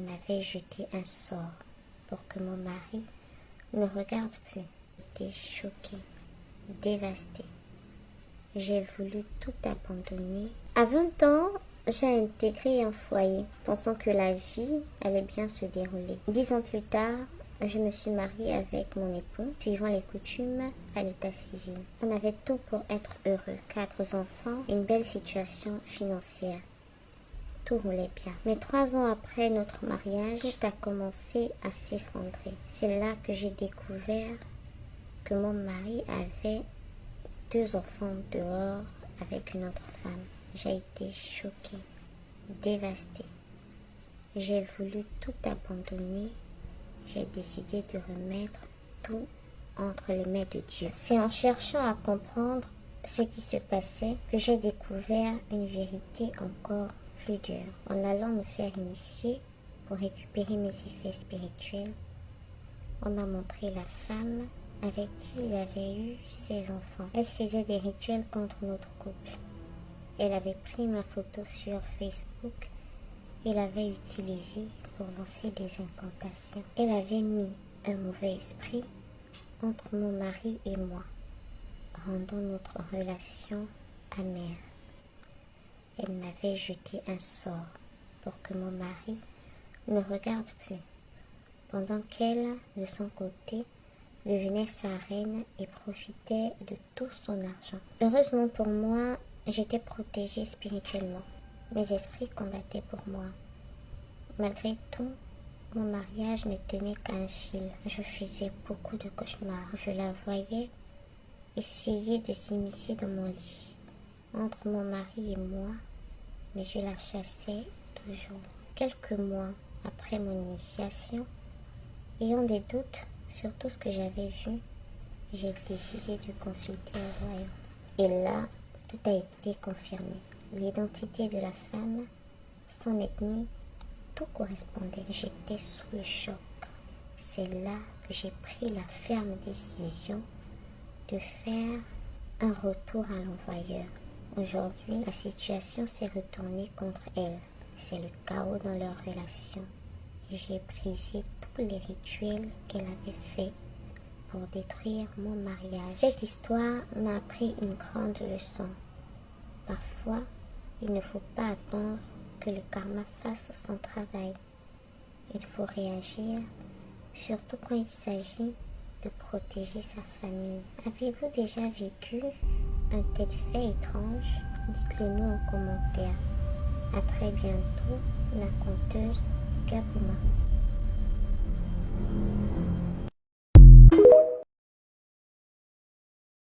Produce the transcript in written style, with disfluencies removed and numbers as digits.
m'avait jeté un sort pour que mon mari ne regarde plus. J'étais choquée, dévastée. J'ai voulu tout abandonner. À 20 ans, j'ai intégré un foyer, pensant que la vie allait bien se dérouler. 10 ans plus tard, je me suis mariée avec mon époux, suivant les coutumes à l'état civil. On avait tout pour être heureux. 4 enfants, une belle situation financière. Tout roulait bien. Mais 3 ans après notre mariage, tout a commencé à s'effondrer. C'est là que j'ai découvert que mon mari avait 2 enfants dehors avec une autre femme. J'ai été choquée, dévastée. J'ai voulu tout abandonner. J'ai décidé de remettre tout entre les mains de Dieu. C'est en cherchant à comprendre ce qui se passait que j'ai découvert une vérité encore plus dure. En allant me faire initier pour récupérer mes effets spirituels, on m'a montré la femme avec qui il avait eu ses enfants. Elle faisait des rituels contre notre couple. Elle avait pris ma photo sur Facebook et l'avait utilisée pour lancer des incantations. Elle avait mis un mauvais esprit entre mon mari et moi, rendant notre relation amère. Elle m'avait jeté un sort pour que mon mari ne regarde plus, pendant qu'elle, de son côté, devenait sa reine et profitait de tout son argent. Heureusement pour moi, j'étais protégée spirituellement. Mes esprits combattaient pour moi. Malgré tout, mon mariage ne tenait qu'à un fil. Je faisais beaucoup de cauchemars. Je la voyais essayer de s'immiscer dans mon lit, entre mon mari et moi, mais je la chassais toujours. Quelques mois après mon initiation, ayant des doutes sur tout ce que j'avais vu, j'ai décidé de consulter un voyant. Et là, tout a été confirmé. L'identité de la femme, son ethnie, tout correspondait. J'étais sous le choc. C'est là que j'ai pris la ferme décision de faire un retour à l'envoyeur. Aujourd'hui, la situation s'est retournée contre elle. C'est le chaos dans leur relation. J'ai brisé tous les rituels qu'elle avait faits pour détruire mon mariage. Cette histoire m'a appris une grande leçon. Parfois, il ne faut pas attendre que le karma fasse son travail. Il faut réagir, surtout quand il s'agit de protéger sa famille. Avez-vous déjà vécu un tel fait étrange? Dites-le nous en commentaire. À très bientôt, la conteuse Gabouma.